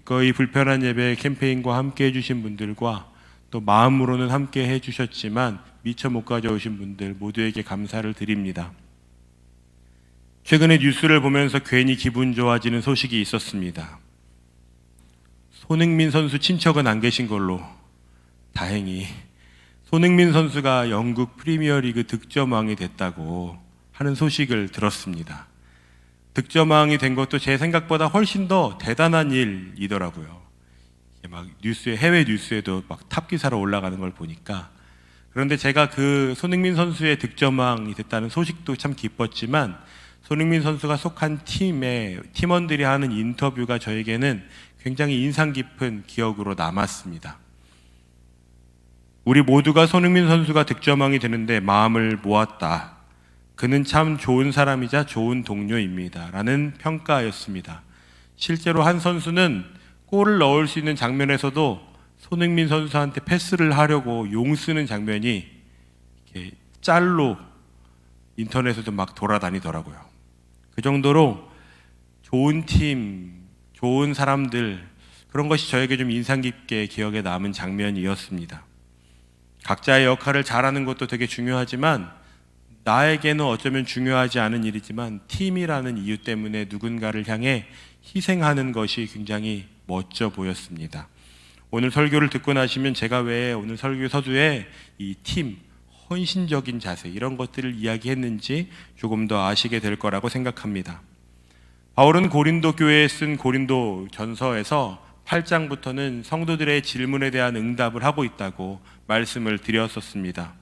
기꺼이 불편한 예배 캠페인과 함께 해주신 분들과 또 마음으로는 함께 해주셨지만 미처 못 가져오신 분들 모두에게 감사를 드립니다. 최근에 뉴스를 보면서 괜히 기분 좋아지는 소식이 있었습니다. 손흥민 선수 친척은 안 계신 걸로 다행히 손흥민 선수가 영국 프리미어리그 득점왕이 됐다고 하는 소식을 들었습니다. 득점왕이 된 것도 제 생각보다 훨씬 더 대단한 일이더라고요. 막 뉴스에, 해외 뉴스에도 막 탑 기사로 올라가는 걸 보니까. 그런데 제가 그 손흥민 선수의 득점왕이 됐다는 소식도 참 기뻤지만 손흥민 선수가 속한 팀의 팀원들이 하는 인터뷰가 저에게는 굉장히 인상 깊은 기억으로 남았습니다. 우리 모두가 손흥민 선수가 득점왕이 되는데 마음을 모았다. 그는 참 좋은 사람이자 좋은 동료입니다. 라는 평가였습니다. 실제로 한 선수는 골을 넣을 수 있는 장면에서도 손흥민 선수한테 패스를 하려고 용 쓰는 장면이 이렇게 짤로 인터넷에도 막 돌아다니더라고요. 그 정도로 좋은 팀, 좋은 사람들, 그런 것이 저에게 좀 인상 깊게 기억에 남은 장면이었습니다. 각자의 역할을 잘하는 것도 되게 중요하지만 나에게는 어쩌면 중요하지 않은 일이지만 팀이라는 이유 때문에 누군가를 향해 희생하는 것이 굉장히 멋져 보였습니다. 오늘 설교를 듣고 나시면 제가 왜 오늘 설교 서두에 이 팀, 헌신적인 자세 이런 것들을 이야기했는지 조금 더 아시게 될 거라고 생각합니다. 바울은 고린도 교회에 쓴 고린도 전서에서 8장부터는 성도들의 질문에 대한 응답을 하고 있다고 말씀을 드렸었습니다.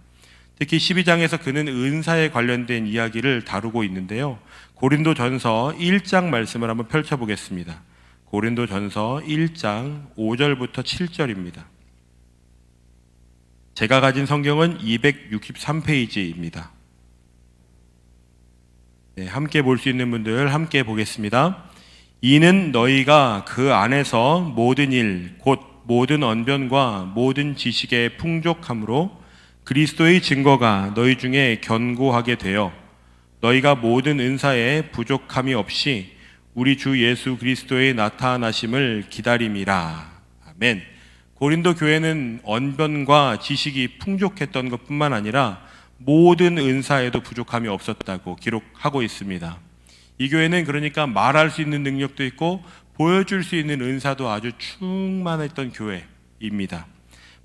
특히 12장에서 그는 은사에 관련된 이야기를 다루고 있는데요. 고린도 전서 1장 말씀을 한번 펼쳐보겠습니다. 고린도 전서 1장 5절부터 7절입니다. 제가 가진 성경은 263페이지입니다. 네, 함께 볼 수 있는 분들 함께 보겠습니다. 이는 너희가 그 안에서 모든 일, 곧 모든 언변과 모든 지식의 풍족함으로 그리스도의 증거가 너희 중에 견고하게 되어 너희가 모든 은사에 부족함이 없이 우리 주 예수 그리스도의 나타나심을 기다림이라. 아멘. 고린도 교회는 언변과 지식이 풍족했던 것뿐만 아니라 모든 은사에도 부족함이 없었다고 기록하고 있습니다. 이 교회는 그러니까 말할 수 있는 능력도 있고 보여줄 수 있는 은사도 아주 충만했던 교회입니다.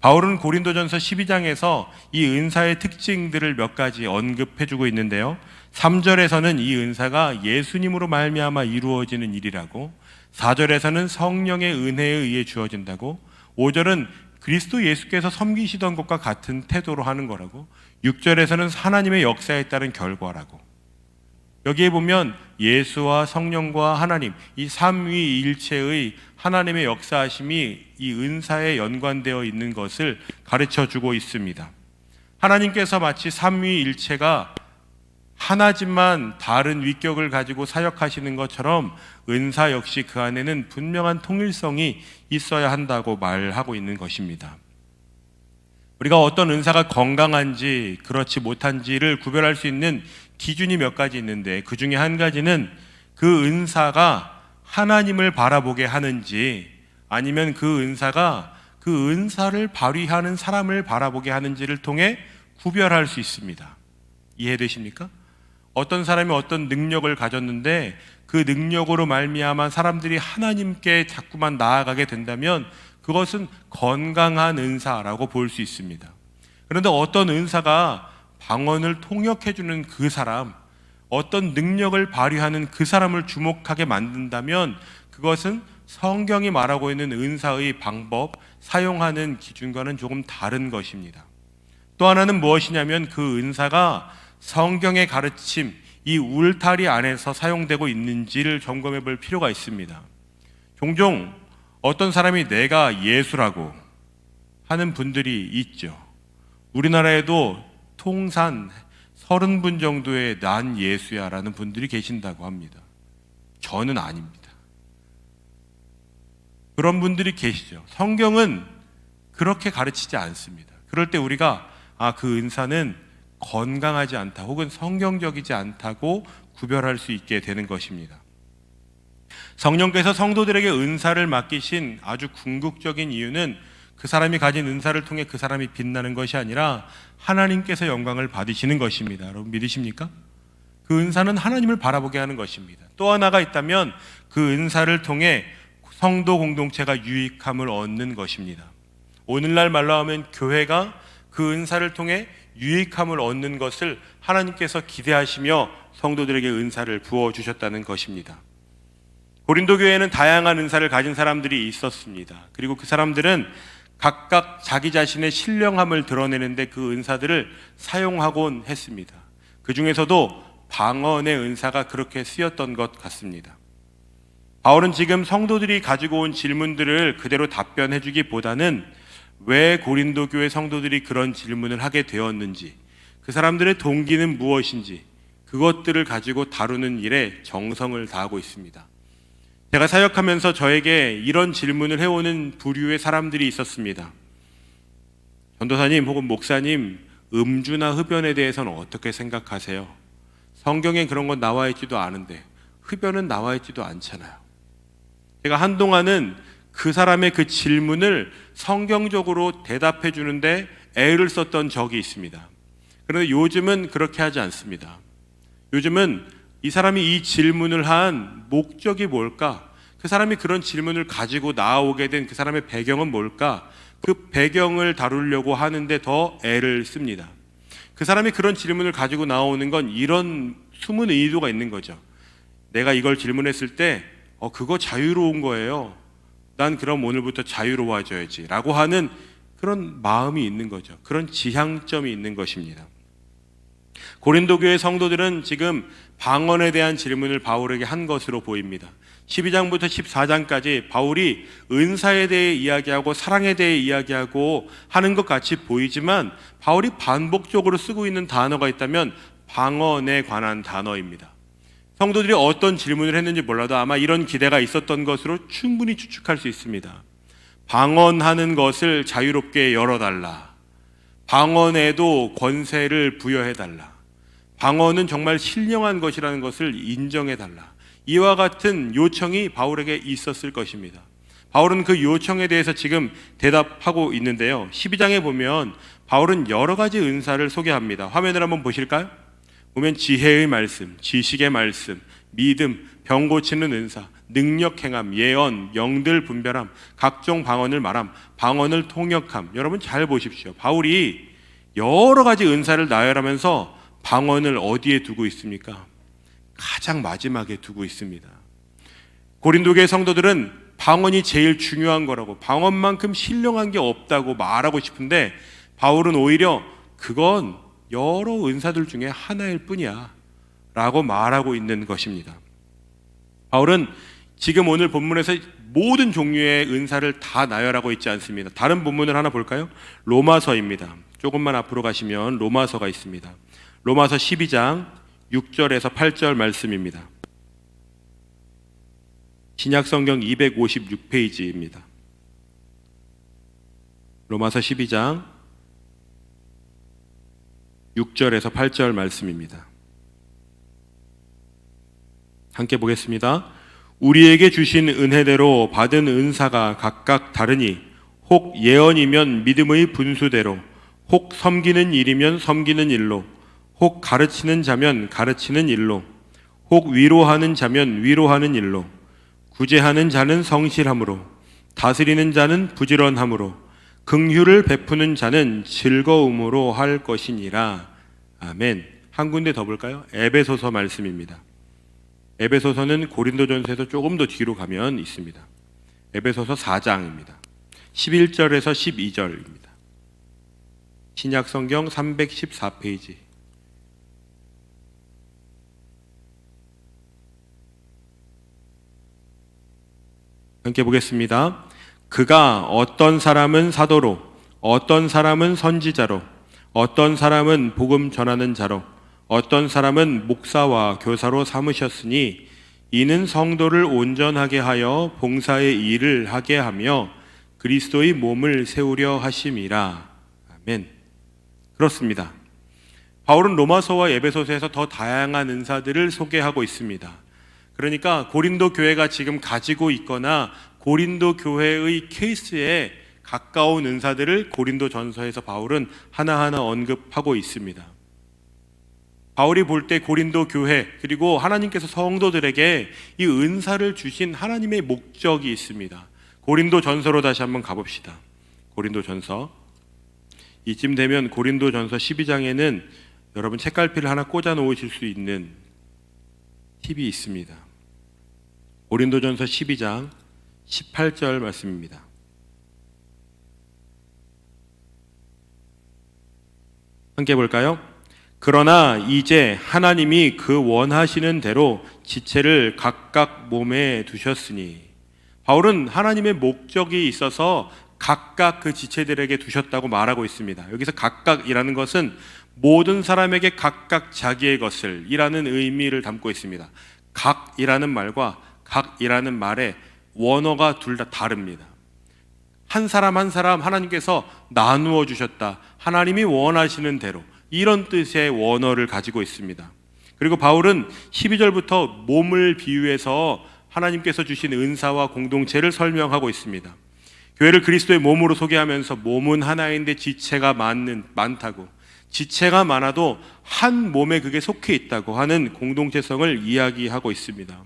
바울은 고린도전서 12장에서 이 은사의 특징들을 몇 가지 언급해주고 있는데요. 3절에서는 이 은사가 예수님으로 말미암아 이루어지는 일이라고, 4절에서는 성령의 은혜에 의해 주어진다고, 5절은 그리스도 예수께서 섬기시던 것과 같은 태도로 하는 거라고, 6절에서는 하나님의 역사에 따른 결과라고. 여기에 보면 예수와 성령과 하나님, 이 삼위일체의 하나님의 역사하심이 이 은사에 연관되어 있는 것을 가르쳐주고 있습니다. 하나님께서 마치 삼위일체가 하나지만 다른 위격을 가지고 사역하시는 것처럼 은사 역시 그 안에는 분명한 통일성이 있어야 한다고 말하고 있는 것입니다. 우리가 어떤 은사가 건강한지 그렇지 못한지를 구별할 수 있는 기준이 몇 가지 있는데 그 중에 한 가지는 그 은사가 하나님을 바라보게 하는지 아니면 그 은사가 그 은사를 발휘하는 사람을 바라보게 하는지를 통해 구별할 수 있습니다. 이해되십니까? 어떤 사람이 어떤 능력을 가졌는데 그 능력으로 말미암아 사람들이 하나님께 자꾸만 나아가게 된다면 그것은 건강한 은사라고 볼 수 있습니다. 그런데 어떤 은사가 방언을 통역해주는 그 사람, 어떤 능력을 발휘하는 그 사람을 주목하게 만든다면 그것은 성경이 말하고 있는 은사의 방법, 사용하는 기준과는 조금 다른 것입니다. 또 하나는 무엇이냐면 그 은사가 성경의 가르침, 이 울타리 안에서 사용되고 있는지를 점검해 볼 필요가 있습니다. 종종 어떤 사람이 내가 예수라고 하는 분들이 있죠. 우리나라에도 통산 30분 정도의 난 예수야 라는 분들이 계신다고 합니다. 저는 아닙니다. 그런 분들이 계시죠. 성경은 그렇게 가르치지 않습니다. 그럴 때 우리가 그 은사는 건강하지 않다 혹은 성경적이지 않다고 구별할 수 있게 되는 것입니다. 성령께서 성도들에게 은사를 맡기신 아주 궁극적인 이유는 그 사람이 가진 은사를 통해 그 사람이 빛나는 것이 아니라 하나님께서 영광을 받으시는 것입니다. 여러분 믿으십니까? 그 은사는 하나님을 바라보게 하는 것입니다. 또 하나가 있다면 그 은사를 통해 성도 공동체가 유익함을 얻는 것입니다. 오늘날 말로 하면 교회가 그 은사를 통해 유익함을 얻는 것을 하나님께서 기대하시며 성도들에게 은사를 부어주셨다는 것입니다. 고린도 교회에는 다양한 은사를 가진 사람들이 있었습니다. 그리고 그 사람들은 각각 자기 자신의 신령함을 드러내는데 그 은사들을 사용하곤 했습니다. 그 중에서도 방언의 은사가 그렇게 쓰였던 것 같습니다. 바울은 지금 성도들이 가지고 온 질문들을 그대로 답변해 주기보다는 왜 고린도 교회 성도들이 그런 질문을 하게 되었는지, 그 사람들의 동기는 무엇인지, 그것들을 가지고 다루는 일에 정성을 다하고 있습니다. 제가 사역하면서 저에게 이런 질문을 해오는 부류의 사람들이 있었습니다. 전도사님 혹은 목사님, 음주나 흡연에 대해서는 어떻게 생각하세요? 성경에 그런 건 나와 있지도 않은데 흡연은 나와 있지도 않잖아요. 제가 한동안은 그 사람의 그 질문을 성경적으로 대답해 주는데 애를 썼던 적이 있습니다. 그런데 요즘은 그렇게 하지 않습니다. 요즘은 이 사람이 이 질문을 한 목적이 뭘까? 그 사람이 그런 질문을 가지고 나오게 된 그 사람의 배경은 뭘까? 그 배경을 다루려고 하는데 더 애를 씁니다. 그 사람이 그런 질문을 가지고 나오는 건 이런 숨은 의도가 있는 거죠. 내가 이걸 질문했을 때 그거 자유로운 거예요. 난 그럼 오늘부터 자유로워져야지 라고 하는 그런 마음이 있는 거죠. 그런 지향점이 있는 것입니다. 고린도 교회 성도들은 지금 방언에 대한 질문을 바울에게 한 것으로 보입니다. 12장부터 14장까지 바울이 은사에 대해 이야기하고 사랑에 대해 이야기하고 하는 것 같이 보이지만 바울이 반복적으로 쓰고 있는 단어가 있다면 방언에 관한 단어입니다. 성도들이 어떤 질문을 했는지 몰라도 아마 이런 기대가 있었던 것으로 충분히 추측할 수 있습니다. 방언하는 것을 자유롭게 열어달라. 방언에도 권세를 부여해달라. 방언은 정말 신령한 것이라는 것을 인정해달라. 이와 같은 요청이 바울에게 있었을 것입니다. 바울은 그 요청에 대해서 지금 대답하고 있는데요. 12장에 보면 바울은 여러 가지 은사를 소개합니다. 화면을 한번 보실까요? 보면 지혜의 말씀, 지식의 말씀, 믿음, 병 고치는 은사, 능력 행함, 예언, 영들 분별함, 각종 방언을 말함, 방언을 통역함. 여러분 잘 보십시오. 바울이 여러 가지 은사를 나열하면서 방언을 어디에 두고 있습니까? 가장 마지막에 두고 있습니다. 고린도교의 성도들은 방언이 제일 중요한 거라고, 방언만큼 신령한 게 없다고 말하고 싶은데 바울은 오히려 그건 여러 은사들 중에 하나일 뿐이야 라고 말하고 있는 것입니다. 바울은 지금 오늘 본문에서 모든 종류의 은사를 다 나열하고 있지 않습니다. 다른 본문을 하나 볼까요? 로마서입니다. 조금만 앞으로 가시면 로마서가 있습니다. 로마서 12장 6절에서 8절 말씀입니다. 신약성경 256페이지입니다. 로마서 12장 6절에서 8절 말씀입니다. 함께 보겠습니다. 우리에게 주신 은혜대로 받은 은사가 각각 다르니 혹 예언이면 믿음의 분수대로, 혹 섬기는 일이면 섬기는 일로, 혹 가르치는 자면 가르치는 일로, 혹 위로하는 자면 위로하는 일로, 구제하는 자는 성실함으로, 다스리는 자는 부지런함으로, 긍휼을 베푸는 자는 즐거움으로 할 것이니라. 아멘. 한 군데 더 볼까요? 에베소서 말씀입니다. 에베소서는 고린도전서에서 조금 더 뒤로 가면 있습니다. 에베소서 4장입니다. 11절에서 12절입니다. 신약성경 314페이지. 함께 보겠습니다. 그가 어떤 사람은 사도로, 어떤 사람은 선지자로, 어떤 사람은 복음 전하는 자로, 어떤 사람은 목사와 교사로 삼으셨으니 이는 성도를 온전하게 하여 봉사의 일을 하게 하며 그리스도의 몸을 세우려 하심이라. 아멘. 그렇습니다. 바울은 로마서와 에베소서에서 더 다양한 은사들을 소개하고 있습니다. 그러니까 고린도 교회가 지금 가지고 있거나 고린도 교회의 케이스에 가까운 은사들을 고린도 전서에서 바울은 하나하나 언급하고 있습니다. 바울이 볼 때 고린도 교회 그리고 하나님께서 성도들에게 이 은사를 주신 하나님의 목적이 있습니다. 고린도 전서로 다시 한번 가봅시다. 고린도 전서, 이쯤 되면 고린도 전서 12장에는 여러분 책갈피를 하나 꽂아 놓으실 수 있는 팁이 있습니다. 고린도 전서 12장 18절 말씀입니다. 함께 볼까요? 그러나 이제 하나님이 그 원하시는 대로 지체를 각각 몸에 두셨으니, 바울은 하나님의 목적이 있어서 각각 그 지체들에게 두셨다고 말하고 있습니다. 여기서 각각이라는 것은 모든 사람에게 각각 자기의 것을 이라는 의미를 담고 있습니다. 각이라는 말과 각이라는 말의 원어가 둘 다 다릅니다. 한 사람 한 사람 하나님께서 나누어 주셨다, 하나님이 원하시는 대로, 이런 뜻의 원어를 가지고 있습니다. 그리고 바울은 12절부터 몸을 비유해서 하나님께서 주신 은사와 공동체를 설명하고 있습니다. 교회를 그리스도의 몸으로 소개하면서 몸은 하나인데 지체가 많다고, 지체가 많아도 한 몸에 그게 속해 있다고 하는 공동체성을 이야기하고 있습니다.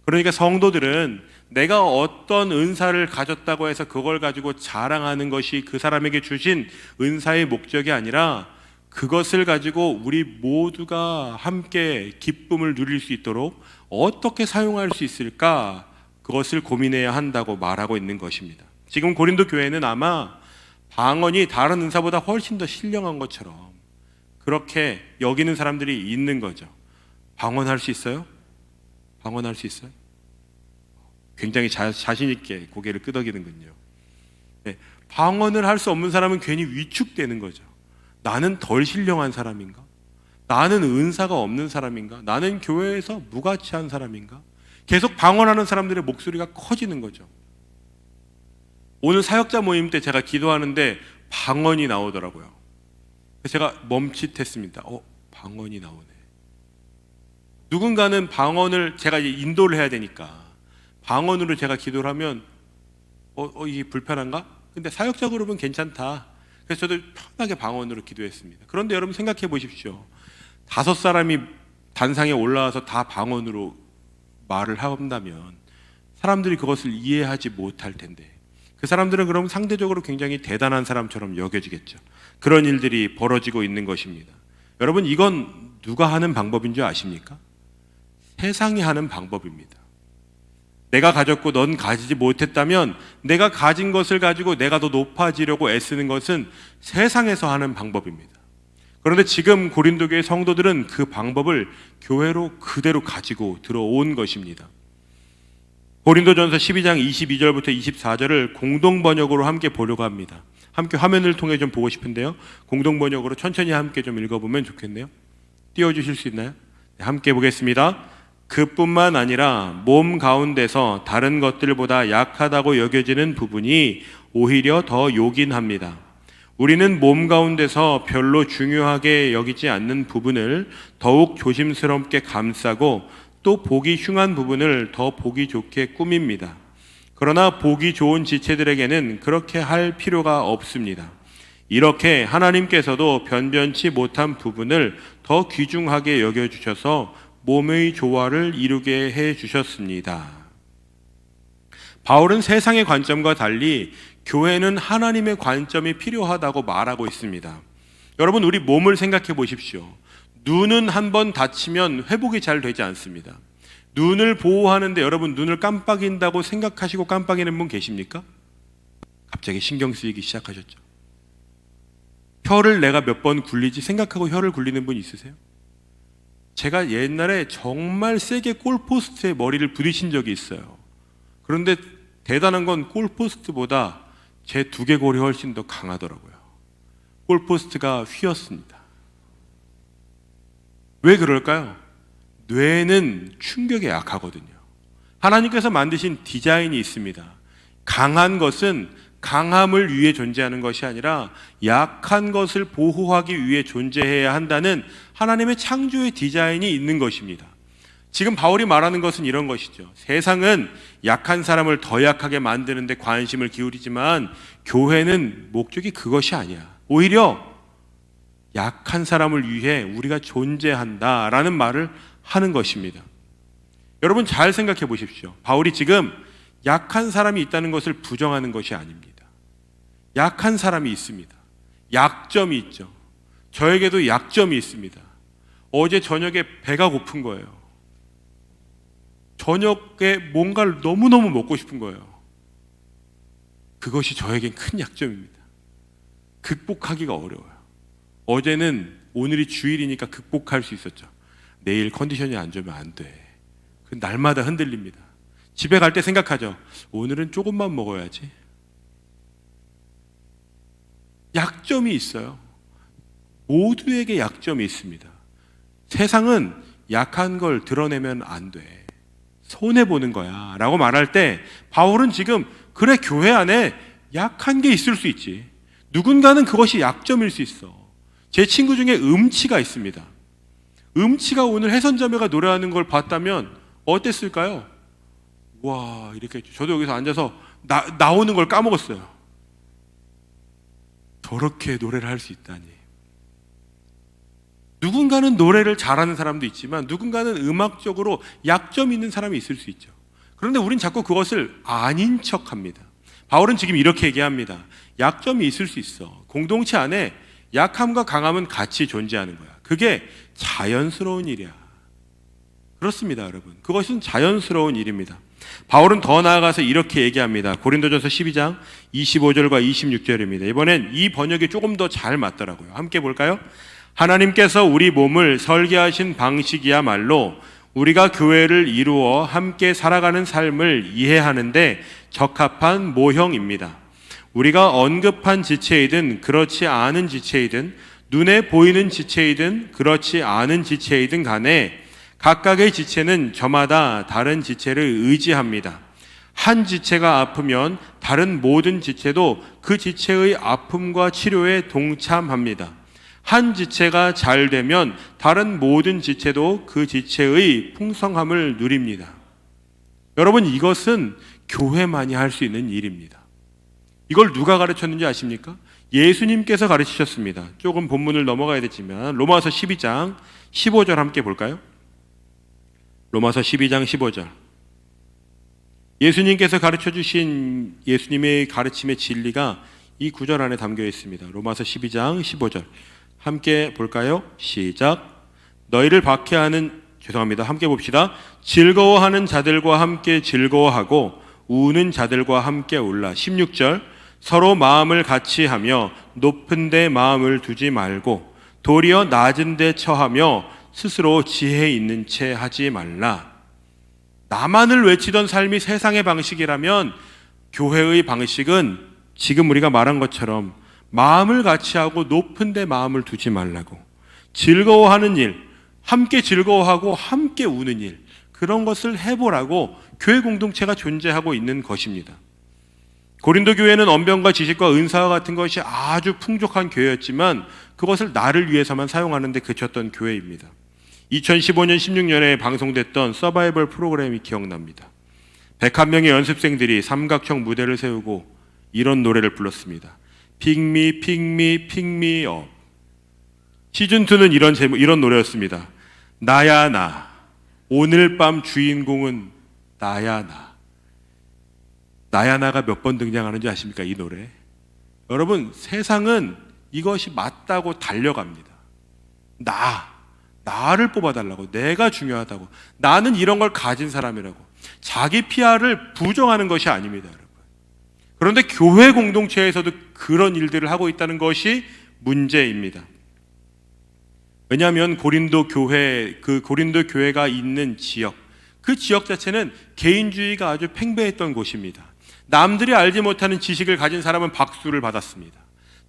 그러니까 성도들은 내가 어떤 은사를 가졌다고 해서 그걸 가지고 자랑하는 것이 그 사람에게 주신 은사의 목적이 아니라, 그것을 가지고 우리 모두가 함께 기쁨을 누릴 수 있도록 어떻게 사용할 수 있을까, 그것을 고민해야 한다고 말하고 있는 것입니다. 지금 고린도 교회는 아마 방언이 다른 은사보다 훨씬 더 신령한 것처럼 그렇게 여기는 사람들이 있는 거죠. 방언할 수 있어요? 방언할 수 있어요? 굉장히 자신 있게 고개를 끄덕이는군요. 네, 방언을 할 수 없는 사람은 괜히 위축되는 거죠. 나는 덜 신령한 사람인가? 나는 은사가 없는 사람인가? 나는 교회에서 무가치한 사람인가? 계속 방언하는 사람들의 목소리가 커지는 거죠. 오늘 사역자 모임 때 제가 기도하는데 방언이 나오더라고요. 제가 멈칫했습니다. 방언이 나오네. 누군가는 방언을 제가 인도를 해야 되니까 방언으로 제가 기도를 하면 이게 불편한가? 근데 사역자 그룹은 괜찮다. 그래서 저도 편하게 방언으로 기도했습니다. 그런데 여러분 생각해 보십시오. 5사람이 단상에 올라와서 다 방언으로 말을 한다면 사람들이 그것을 이해하지 못할 텐데, 그 사람들은 그럼 상대적으로 굉장히 대단한 사람처럼 여겨지겠죠. 그런 일들이 벌어지고 있는 것입니다. 여러분, 이건 누가 하는 방법인 줄 아십니까? 세상이 하는 방법입니다. 내가 가졌고 넌 가지지 못했다면 내가 가진 것을 가지고 내가 더 높아지려고 애쓰는 것은 세상에서 하는 방법입니다. 그런데 지금 고린도 교회 성도들은 그 방법을 교회로 그대로 가지고 들어온 것입니다. 고린도전서 12장 22절부터 24절을 공동 번역으로 함께 보려고 합니다. 함께 화면을 통해 좀 보고 싶은데요. 공동 번역으로 천천히 함께 좀 읽어보면 좋겠네요. 띄워주실 수 있나요? 네, 함께 보겠습니다. 그뿐만 아니라 몸 가운데서 다른 것들보다 약하다고 여겨지는 부분이 오히려 더 요긴합니다. 우리는 몸 가운데서 별로 중요하게 여기지 않는 부분을 더욱 조심스럽게 감싸고 또 보기 흉한 부분을 더 보기 좋게 꾸밉니다. 그러나 보기 좋은 지체들에게는 그렇게 할 필요가 없습니다. 이렇게 하나님께서도 변변치 못한 부분을 더 귀중하게 여겨주셔서 몸의 조화를 이루게 해주셨습니다. 바울은 세상의 관점과 달리 교회는 하나님의 관점이 필요하다고 말하고 있습니다. 여러분, 우리 몸을 생각해 보십시오. 눈은 한번 다치면 회복이 잘 되지 않습니다. 눈을 보호하는데 여러분, 눈을 깜빡인다고 생각하시고 깜빡이는 분 계십니까? 갑자기 신경 쓰이기 시작하셨죠. 혀를 내가 몇 번 굴리지 생각하고 혀를 굴리는 분 있으세요? 제가 옛날에 정말 세게 골포스트에 머리를 부딪힌 적이 있어요. 그런데 대단한 건 골포스트보다 제 두개골이 훨씬 더 강하더라고요. 골포스트가 휘었습니다. 왜 그럴까요? 뇌는 충격에 약하거든요. 하나님께서 만드신 디자인이 있습니다. 강한 것은 강함을 위해 존재하는 것이 아니라 약한 것을 보호하기 위해 존재해야 한다는 하나님의 창조의 디자인이 있는 것입니다. 지금 바울이 말하는 것은 이런 것이죠. 세상은 약한 사람을 더 약하게 만드는 데 관심을 기울이지만 교회는 목적이 그것이 아니야. 오히려 약한 사람을 위해 우리가 존재한다라는 말을 하는 것입니다. 여러분 잘 생각해 보십시오. 바울이 지금 약한 사람이 있다는 것을 부정하는 것이 아닙니다. 약한 사람이 있습니다. 약점이 있죠. 저에게도 약점이 있습니다. 어제 저녁에 배가 고픈 거예요. 저녁에 뭔가를 너무너무 먹고 싶은 거예요. 그것이 저에겐 큰 약점입니다. 극복하기가 어려워요. 어제는 오늘이 주일이니까 극복할 수 있었죠. 내일 컨디션이 안 좋으면 안 돼. 날마다 흔들립니다. 집에 갈 때 생각하죠. 오늘은 조금만 먹어야지. 약점이 있어요. 모두에게 약점이 있습니다. 세상은 약한 걸 드러내면 안 돼. 손해보는 거야 라고 말할 때 바울은 지금 그래 교회 안에 약한 게 있을 수 있지. 누군가는 그것이 약점일 수 있어. 제 친구 중에 음치가 있습니다. 음치가 오늘 해선자매가 노래하는 걸 봤다면 어땠을까요? 와 이렇게 했죠. 저도 여기서 앉아서 나오는 걸 까먹었어요. 저렇게 노래를 할 수 있다니. 누군가는 노래를 잘하는 사람도 있지만 누군가는 음악적으로 약점이 있는 사람이 있을 수 있죠. 그런데 우린 자꾸 그것을 아닌 척합니다. 바울은 지금 이렇게 얘기합니다. 약점이 있을 수 있어. 공동체 안에 약함과 강함은 같이 존재하는 거야. 그게 자연스러운 일이야. 그렇습니다, 여러분. 그것은 자연스러운 일입니다. 바울은 더 나아가서 이렇게 얘기합니다. 고린도전서 12장 25절과 26절입니다. 이번엔 이 번역이 조금 더 잘 맞더라고요. 함께 볼까요? 하나님께서 우리 몸을 설계하신 방식이야말로 우리가 교회를 이루어 함께 살아가는 삶을 이해하는데 적합한 모형입니다. 우리가 언급한 지체이든 그렇지 않은 지체이든 눈에 보이는 지체이든 그렇지 않은 지체이든 간에 각각의 지체는 저마다 다른 지체를 의지합니다. 한 지체가 아프면 다른 모든 지체도 그 지체의 아픔과 치료에 동참합니다. 한 지체가 잘 되면 다른 모든 지체도 그 지체의 풍성함을 누립니다. 여러분 이것은 교회만이 할 수 있는 일입니다. 이걸 누가 가르쳤는지 아십니까? 예수님께서 가르치셨습니다. 조금 본문을 넘어가야 되지만 로마서 12장 15절 함께 볼까요? 로마서 12장 15절. 예수님께서 가르쳐주신 예수님의 가르침의 진리가 이 구절 안에 담겨 있습니다. 로마서 12장 15절 함께 볼까요? 시작. 너희를 박해하는 함께 봅시다. 즐거워하는 자들과 함께 즐거워하고 우는 자들과 함께 울라. 16절. 서로 마음을 같이 하며 높은 데 마음을 두지 말고 도리어 낮은 데 처하며 스스로 지혜 있는 채 하지 말라. 나만을 외치던 삶이 세상의 방식이라면 교회의 방식은 지금 우리가 말한 것처럼 마음을 같이 하고 높은 데 마음을 두지 말라고. 즐거워하는 일, 함께 즐거워하고 함께 우는 일, 그런 것을 해보라고 교회 공동체가 존재하고 있는 것입니다. 고린도 교회는 언변과 지식과 은사와 같은 것이 아주 풍족한 교회였지만 그것을 나를 위해서만 사용하는 데 그쳤던 교회입니다. 2015년 16년에 방송됐던 서바이벌 프로그램이 기억납니다. 101명의 연습생들이 삼각형 무대를 세우고 이런 노래를 불렀습니다. Pick me, pick me, pick me up. 시즌2는 이런 노래였습니다. 나야 나, 오늘 밤 주인공은 나야 나. 나야 나가 몇 번 등장하는지 아십니까? 이 노래. 여러분 세상은 이것이 맞다고 달려갑니다. 나를 뽑아달라고. 내가 중요하다고. 나는 이런 걸 가진 사람이라고. 자기 PR을 부정하는 것이 아닙니다, 여러분. 그런데 교회 공동체에서도 그런 일들을 하고 있다는 것이 문제입니다. 왜냐하면 고린도 교회가 있는 지역, 그 지역 자체는 개인주의가 아주 팽배했던 곳입니다. 남들이 알지 못하는 지식을 가진 사람은 박수를 받았습니다.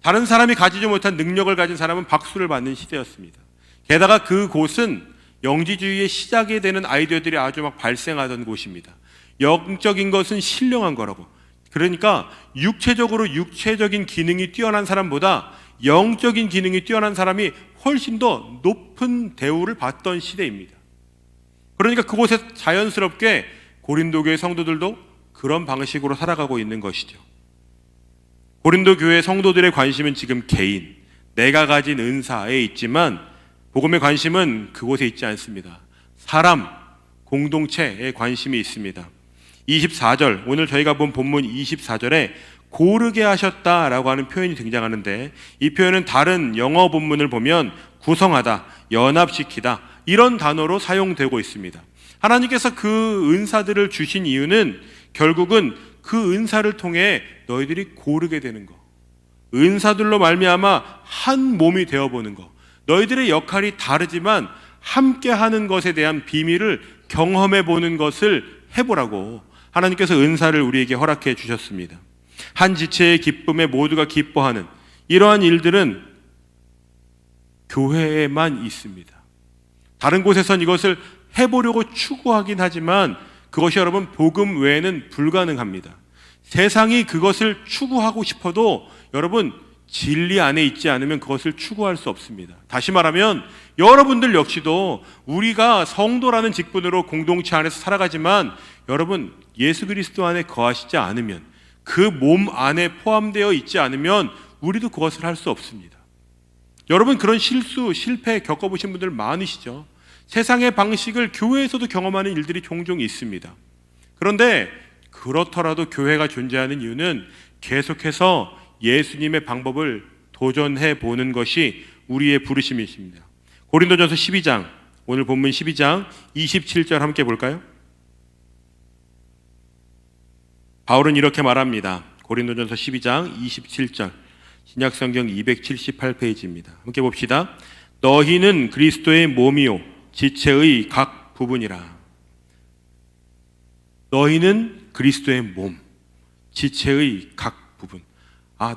다른 사람이 가지지 못한 능력을 가진 사람은 박수를 받는 시대였습니다. 게다가 그곳은 영지주의의 시작이 되는 아이디어들이 아주 막 발생하던 곳입니다. 영적인 것은 신령한 거라고. 그러니까 육체적인 기능이 뛰어난 사람보다 영적인 기능이 뛰어난 사람이 훨씬 더 높은 대우를 받던 시대입니다. 그러니까 그곳에 자연스럽게 고린도 교회 성도들도 그런 방식으로 살아가고 있는 것이죠. 고린도 교회 성도들의 관심은 지금 개인, 내가 가진 은사에 있지만 복음의 관심은 그곳에 있지 않습니다. 사람, 공동체에 관심이 있습니다. 24절, 오늘 저희가 본 본문 24절에 고르게 하셨다라고 하는 표현이 등장하는데, 이 표현은 다른 영어 본문을 보면 구성하다, 연합시키다 이런 단어로 사용되고 있습니다. 하나님께서 그 은사들을 주신 이유는 결국은 그 은사를 통해 너희들이 고르게 되는 거, 은사들로 말미암아 한 몸이 되어보는 거, 너희들의 역할이 다르지만 함께 하는 것에 대한 비밀을 경험해 보는 것을 해보라고 하나님께서 은사를 우리에게 허락해 주셨습니다. 한 지체의 기쁨에 모두가 기뻐하는 이러한 일들은 교회에만 있습니다. 다른 곳에선 이것을 해보려고 추구하긴 하지만 그것이 여러분 복음 외에는 불가능합니다. 세상이 그것을 추구하고 싶어도 여러분 진리 안에 있지 않으면 그것을 추구할 수 없습니다. 다시 말하면 여러분들 역시도 우리가 성도라는 직분으로 공동체 안에서 살아가지만 여러분 예수 그리스도 안에 거하시지 않으면, 그 몸 안에 포함되어 있지 않으면 우리도 그것을 할 수 없습니다. 여러분 그런 실패 겪어보신 분들 많으시죠? 세상의 방식을 교회에서도 경험하는 일들이 종종 있습니다. 그런데 그렇더라도 교회가 존재하는 이유는 계속해서 예수님의 방법을 도전해 보는 것이 우리의 부르심이십니다. 고린도전서 12장, 오늘 본문 12장 27절 함께 볼까요? 바울은 이렇게 말합니다. 고린도전서 12장 27절, 신약성경 278페이지입니다. 함께 봅시다. 너희는 그리스도의 몸이요 지체의 각 부분이라. 너희는 그리스도의 몸, 지체의 각 부분.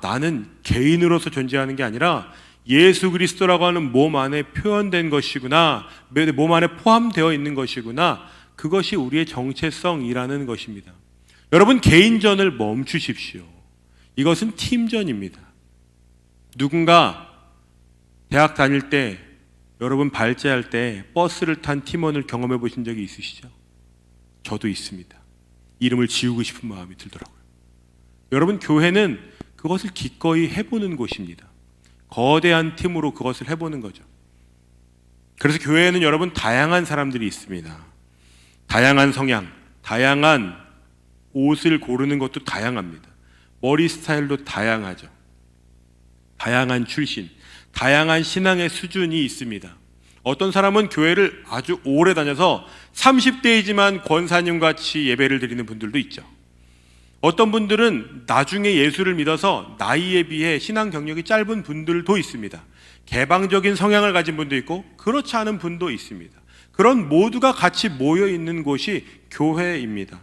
나는 개인으로서 존재하는 게 아니라 예수 그리스도라고 하는 몸 안에 표현된 것이구나, 몸 안에 포함되어 있는 것이구나, 그것이 우리의 정체성이라는 것입니다. 여러분 개인전을 멈추십시오. 이것은 팀전입니다. 누군가 대학 다닐 때 여러분 발제할 때 버스를 탄 팀원을 경험해 보신 적이 있으시죠? 저도 있습니다. 이름을 지우고 싶은 마음이 들더라고요. 여러분 교회는 그것을 기꺼이 해보는 곳입니다. 거대한 팀으로 그것을 해보는 거죠. 그래서 교회에는 여러분 다양한 사람들이 있습니다. 다양한 성향, 다양한 옷을 고르는 것도 다양합니다. 머리 스타일도 다양하죠. 다양한 출신, 다양한 신앙의 수준이 있습니다. 어떤 사람은 교회를 아주 오래 다녀서 30대이지만 권사님 같이 예배를 드리는 분들도 있죠. 어떤 분들은 나중에 예수를 믿어서 나이에 비해 신앙 경력이 짧은 분들도 있습니다. 개방적인 성향을 가진 분도 있고 그렇지 않은 분도 있습니다. 그런 모두가 같이 모여 있는 곳이 교회입니다.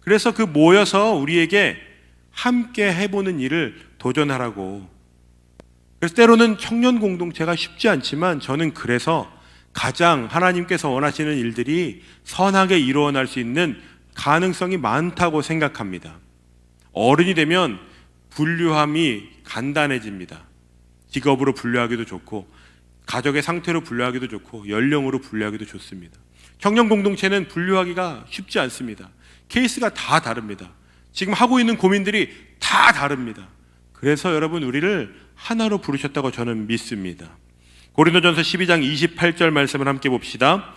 그래서 그 모여서 우리에게 함께 해보는 일을 도전하라고. 그래서 때로는 청년 공동체가 쉽지 않지만 저는 그래서 가장 하나님께서 원하시는 일들이 선하게 이루어날 수 있는 가능성이 많다고 생각합니다. 어른이 되면 분류함이 간단해집니다. 직업으로 분류하기도 좋고 가족의 상태로 분류하기도 좋고 연령으로 분류하기도 좋습니다. 청년 공동체는 분류하기가 쉽지 않습니다. 케이스가 다 다릅니다. 지금 하고 있는 고민들이 다 다릅니다. 그래서 여러분 우리를 하나로 부르셨다고 저는 믿습니다. 고린도전서 12장 28절 말씀을 함께 봅시다.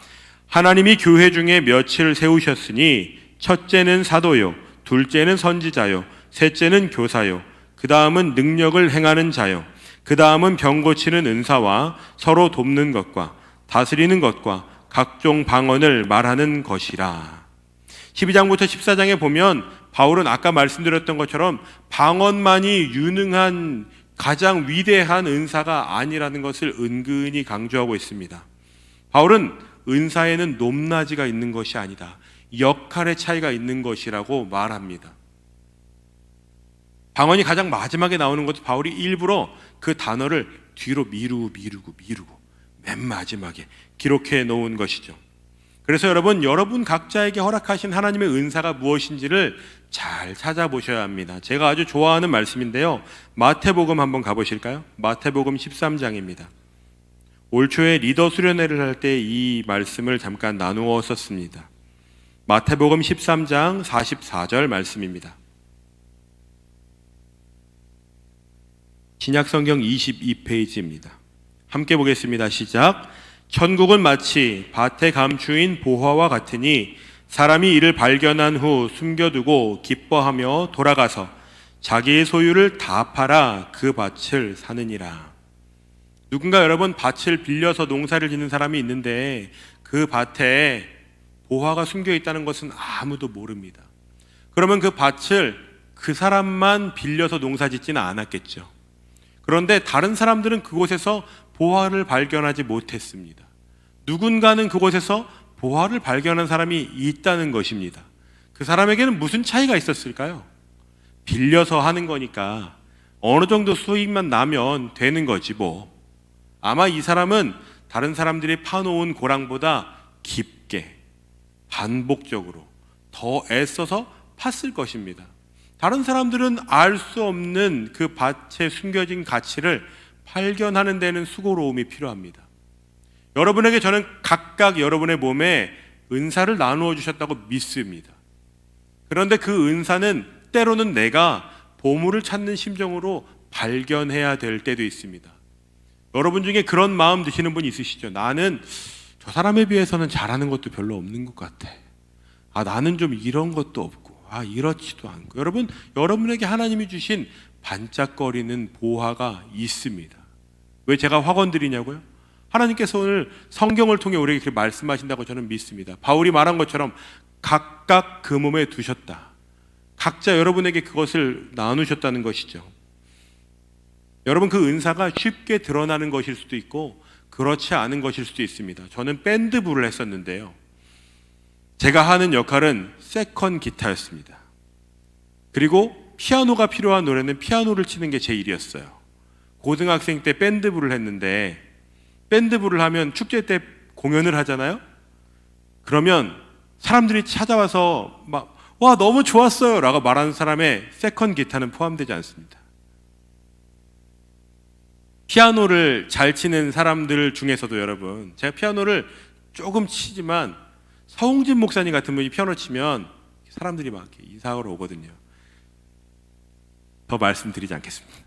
하나님이 교회 중에 몇을 세우셨으니 첫째는 사도요, 둘째는 선지자요, 셋째는 교사요, 그 다음은 능력을 행하는 자요, 그 다음은 병 고치는 은사와 서로 돕는 것과 다스리는 것과 각종 방언을 말하는 것이라. 12장부터 14장에 보면 바울은 아까 말씀드렸던 것처럼 방언만이 유능한 가장 위대한 은사가 아니라는 것을 은근히 강조하고 있습니다. 바울은 은사에는 높낮이가 있는 것이 아니다, 역할의 차이가 있는 것이라고 말합니다. 방언이 가장 마지막에 나오는 것도 바울이 일부러 그 단어를 뒤로 미루고 맨 마지막에 기록해 놓은 것이죠. 그래서 여러분 각자에게 허락하신 하나님의 은사가 무엇인지를 잘 찾아보셔야 합니다. 제가 아주 좋아하는 말씀인데요, 마태복음 한번 가보실까요? 마태복음 13장입니다. 올 초에 리더 수련회를 할 때 이 말씀을 잠깐 나누었었습니다. 마태복음 13장 44절 말씀입니다. 신약성경 22페이지입니다. 함께 보겠습니다. 시작. 천국은 마치 밭에 감추인 보화와 같으니 사람이 이를 발견한 후 숨겨두고 기뻐하며 돌아가서 자기의 소유를 다 팔아 그 밭을 사느니라. 누군가 여러분 밭을 빌려서 농사를 짓는 사람이 있는데 그 밭에 보화가 숨겨 있다는 것은 아무도 모릅니다. 그러면 그 밭을 그 사람만 빌려서 농사 짓지는 않았겠죠. 그런데 다른 사람들은 그곳에서 보화를 발견하지 못했습니다. 누군가는 그곳에서 보화를 발견한 사람이 있다는 것입니다. 그 사람에게는 무슨 차이가 있었을까요? 빌려서 하는 거니까 어느 정도 수익만 나면 되는 거지 뭐. 아마 이 사람은 다른 사람들이 파놓은 고랑보다 깊게 반복적으로 더 애써서 팠을 것입니다. 다른 사람들은 알 수 없는 그 밭에 숨겨진 가치를 발견하는 데는 수고로움이 필요합니다. 여러분에게 저는 각각 여러분의 몸에 은사를 나누어 주셨다고 믿습니다. 그런데 그 은사는 때로는 내가 보물을 찾는 심정으로 발견해야 될 때도 있습니다. 여러분 중에 그런 마음 드시는 분 있으시죠? 나는 저 사람에 비해서는 잘하는 것도 별로 없는 것 같아. 나는 좀 이런 것도 없고, 이렇지도 않고. 여러분에게 하나님이 주신 반짝거리는 보화가 있습니다. 왜 제가 확언 드리냐고요? 하나님께서 오늘 성경을 통해 우리에게 그렇게 말씀하신다고 저는 믿습니다. 바울이 말한 것처럼 각각 그 몸에 두셨다. 각자 여러분에게 그것을 나누셨다는 것이죠. 여러분, 그 은사가 쉽게 드러나는 것일 수도 있고 그렇지 않은 것일 수도 있습니다. 저는 밴드부를 했었는데요, 제가 하는 역할은 세컨 기타였습니다. 그리고 피아노가 필요한 노래는 피아노를 치는 게 제 일이었어요. 고등학생 때 밴드부를 했는데, 밴드부를 하면 축제 때 공연을 하잖아요. 그러면 사람들이 찾아와서 막 와 너무 좋았어요 라고 말하는 사람의 세컨 기타는 포함되지 않습니다. 피아노를 잘 치는 사람들 중에서도 여러분, 제가 피아노를 조금 치지만 서홍진 목사님 같은 분이 피아노 치면 사람들이 막 인사하러 오거든요. 더 말씀드리지 않겠습니다.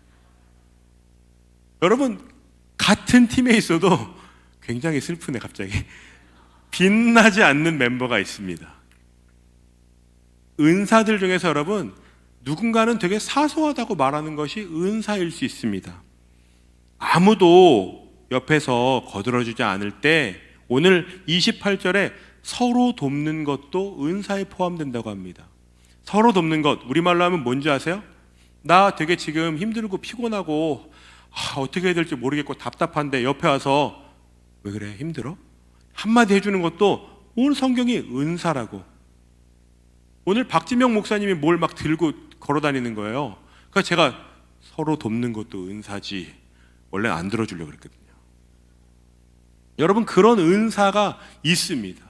여러분, 같은 팀에 있어도 굉장히 슬프네 갑자기. 빛나지 않는 멤버가 있습니다. 은사들 중에서 여러분, 누군가는 되게 사소하다고 말하는 것이 은사일 수 있습니다. 아무도 옆에서 거들어주지 않을 때 오늘 28절에 서로 돕는 것도 은사에 포함된다고 합니다. 서로 돕는 것, 우리말로 하면 뭔지 아세요? 나 되게 지금 힘들고 피곤하고 어떻게 해야 될지 모르겠고 답답한데 옆에 와서 왜 그래 힘들어? 한마디 해주는 것도 오늘 성경이 은사라고. 오늘 박지명 목사님이 뭘 막 들고 걸어다니는 거예요. 그러니까 제가 서로 돕는 것도 은사지, 원래 안 들어주려고 그랬거든요. 여러분, 그런 은사가 있습니다.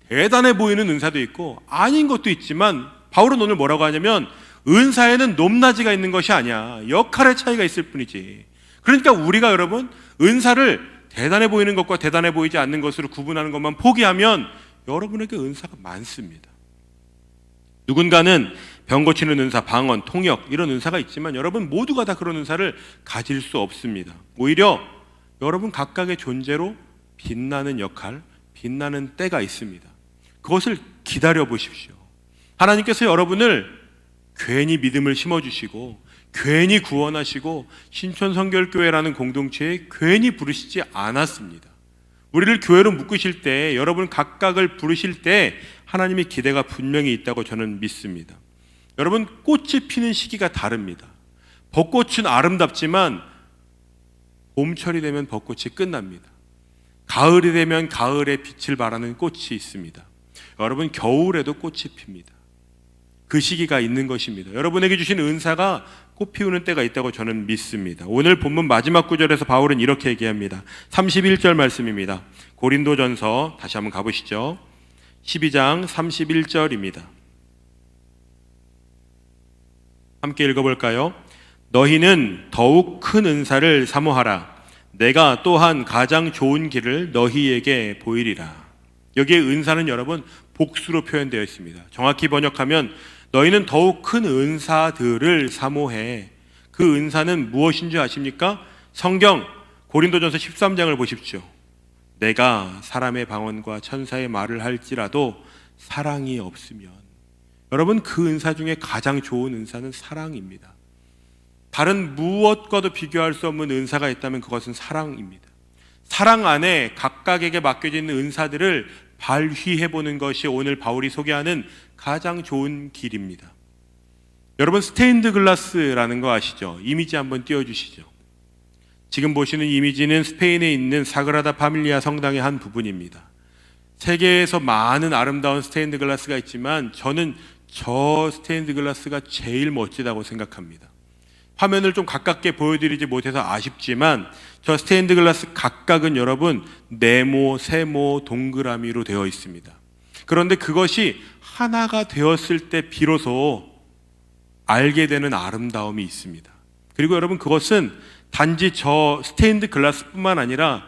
대단해 보이는 은사도 있고 아닌 것도 있지만, 바울은 오늘 뭐라고 하냐면 은사에는 높낮이가 있는 것이 아니야. 역할의 차이가 있을 뿐이지. 그러니까 우리가 여러분, 은사를 대단해 보이는 것과 대단해 보이지 않는 것으로 구분하는 것만 포기하면 여러분에게 은사가 많습니다. 누군가는 병 고치는 은사, 방언, 통역 이런 은사가 있지만 여러분 모두가 다 그런 은사를 가질 수 없습니다. 오히려 여러분 각각의 존재로 빛나는 역할, 빛나는 때가 있습니다. 그것을 기다려 보십시오. 하나님께서 여러분을 괜히 믿음을 심어주시고 괜히 구원하시고 신촌성결교회라는 공동체에 괜히 부르시지 않았습니다. 우리를 교회로 묶으실 때, 여러분 각각을 부르실 때 하나님의 기대가 분명히 있다고 저는 믿습니다. 여러분, 꽃이 피는 시기가 다릅니다. 벚꽃은 아름답지만 봄철이 되면 벚꽃이 끝납니다. 가을이 되면 가을에 빛을 발하는 꽃이 있습니다. 여러분, 겨울에도 꽃이 핍니다. 그 시기가 있는 것입니다. 여러분에게 주신 은사가 꽃 피우는 때가 있다고 저는 믿습니다. 오늘 본문 마지막 구절에서 바울은 이렇게 얘기합니다. 31절 말씀입니다. 고린도전서 다시 한번 가보시죠. 12장 31절입니다. 함께 읽어볼까요? 너희는 더욱 큰 은사를 사모하라. 내가 또한 가장 좋은 길을 너희에게 보이리라. 여기에 은사는 여러분 복수로 표현되어 있습니다. 정확히 번역하면 너희는 더욱 큰 은사들을 사모해. 그 은사는 무엇인지 아십니까? 성경 고린도전서 13장을 보십시오. 내가 사람의 방언과 천사의 말을 할지라도 사랑이 없으면, 여러분 그 은사 중에 가장 좋은 은사는 사랑입니다. 다른 무엇과도 비교할 수 없는 은사가 있다면 그것은 사랑입니다. 사랑 안에 각각에게 맡겨져 있는 은사들을 발휘해보는 것이 오늘 바울이 소개하는 가장 좋은 길입니다. 여러분 스테인드 글라스라는 거 아시죠? 이미지 한번 띄워주시죠. 지금 보시는 이미지는 스페인에 있는 사그라다 파밀리아 성당의 한 부분입니다. 세계에서 많은 아름다운 스테인드 글라스가 있지만 저는 저 스테인드 글라스가 제일 멋지다고 생각합니다. 화면을 좀 가깝게 보여드리지 못해서 아쉽지만 저 스테인드 글라스 각각은 여러분 네모, 세모, 동그라미로 되어 있습니다. 그런데 그것이 하나가 되었을 때 비로소 알게 되는 아름다움이 있습니다. 그리고 여러분 그것은 단지 저 스테인드 글라스뿐만 아니라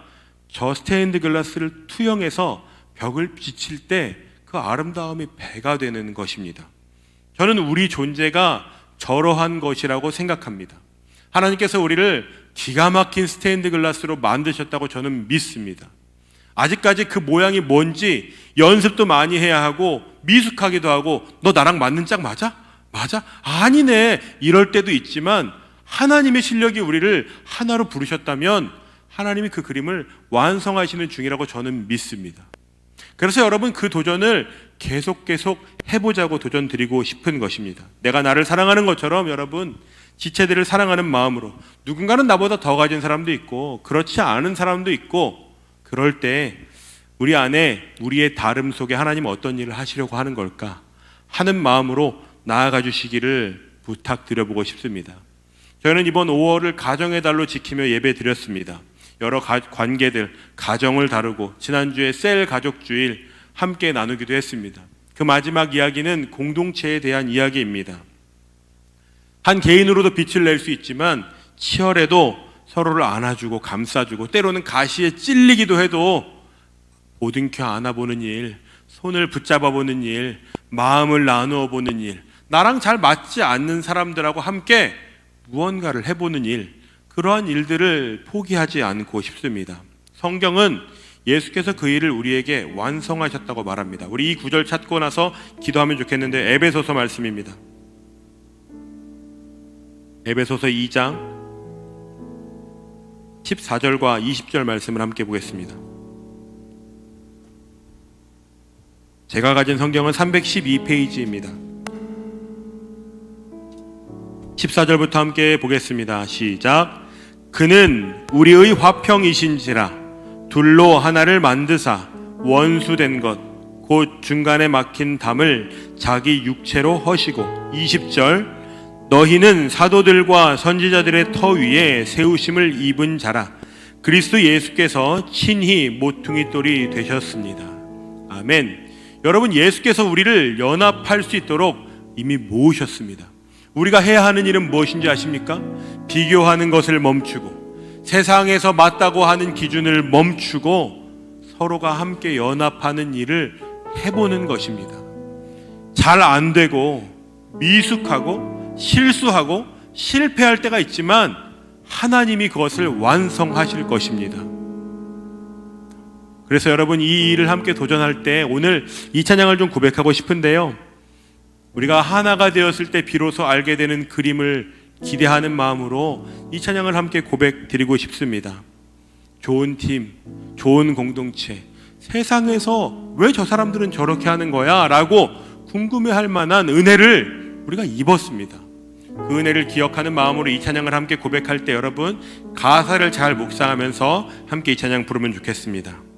저 스테인드 글라스를 투영해서 벽을 비칠 때 그 아름다움이 배가 되는 것입니다. 저는 우리 존재가 저러한 것이라고 생각합니다. 하나님께서 우리를 기가 막힌 스테인드 글라스로 만드셨다고 저는 믿습니다. 아직까지 그 모양이 뭔지 연습도 많이 해야 하고 미숙하기도 하고 너 나랑 맞는 짝 맞아? 맞아? 아니네 이럴 때도 있지만 하나님의 실력이 우리를 하나로 부르셨다면 하나님이 그 그림을 완성하시는 중이라고 저는 믿습니다. 그래서 여러분 그 도전을 계속 해보자고 도전 드리고 싶은 것입니다. 내가 나를 사랑하는 것처럼 여러분 지체들을 사랑하는 마음으로, 누군가는 나보다 더 가진 사람도 있고 그렇지 않은 사람도 있고, 그럴 때 우리 안에 우리의 다름 속에 하나님 어떤 일을 하시려고 하는 걸까 하는 마음으로 나아가 주시기를 부탁드려보고 싶습니다. 저희는 이번 5월을 가정의 달로 지키며 예배 드렸습니다. 여러 관계들, 가정을 다루고 지난주에 셀 가족주일 함께 나누기도 했습니다. 그 마지막 이야기는 공동체에 대한 이야기입니다. 한 개인으로도 빛을 낼 수 있지만 치열해도 서로를 안아주고 감싸주고 때로는 가시에 찔리기도 해도 보듬켜 안아보는 일, 손을 붙잡아보는 일, 마음을 나누어 보는 일, 나랑 잘 맞지 않는 사람들하고 함께 무언가를 해보는 일, 그러한 일들을 포기하지 않고 싶습니다. 성경은 예수께서 그 일을 우리에게 완성하셨다고 말합니다. 우리 이 구절 찾고 나서 기도하면 좋겠는데 에베소서 말씀입니다. 에베소서 2장 14절과 20절 말씀을 함께 보겠습니다. 제가 가진 성경은 312페이지입니다. 14절부터 함께 보겠습니다. 시작. 그는 우리의 화평이신지라 둘로 하나를 만드사 원수된 것 곧 중간에 막힌 담을 자기 육체로 허시고. 20절. 너희는 사도들과 선지자들의 터 위에 세우심을 입은 자라 그리스도 예수께서 친히 모퉁이 돌이 되셨습니다. 아멘. 여러분 예수께서 우리를 연합할 수 있도록 이미 모으셨습니다. 우리가 해야 하는 일은 무엇인지 아십니까? 비교하는 것을 멈추고 세상에서 맞다고 하는 기준을 멈추고 서로가 함께 연합하는 일을 해보는 것입니다. 잘 안 되고 미숙하고 실수하고 실패할 때가 있지만 하나님이 그것을 완성하실 것입니다. 그래서 여러분 이 일을 함께 도전할 때 오늘 이 찬양을 좀 고백하고 싶은데요, 우리가 하나가 되었을 때 비로소 알게 되는 그림을 기대하는 마음으로 이 찬양을 함께 고백 드리고 싶습니다. 좋은 팀, 좋은 공동체, 세상에서 왜 저 사람들은 저렇게 하는 거야? 라고 궁금해할 만한 은혜를 우리가 입었습니다. 그 은혜를 기억하는 마음으로 이 찬양을 함께 고백할 때 여러분 가사를 잘 묵상하면서 함께 이 찬양 부르면 좋겠습니다.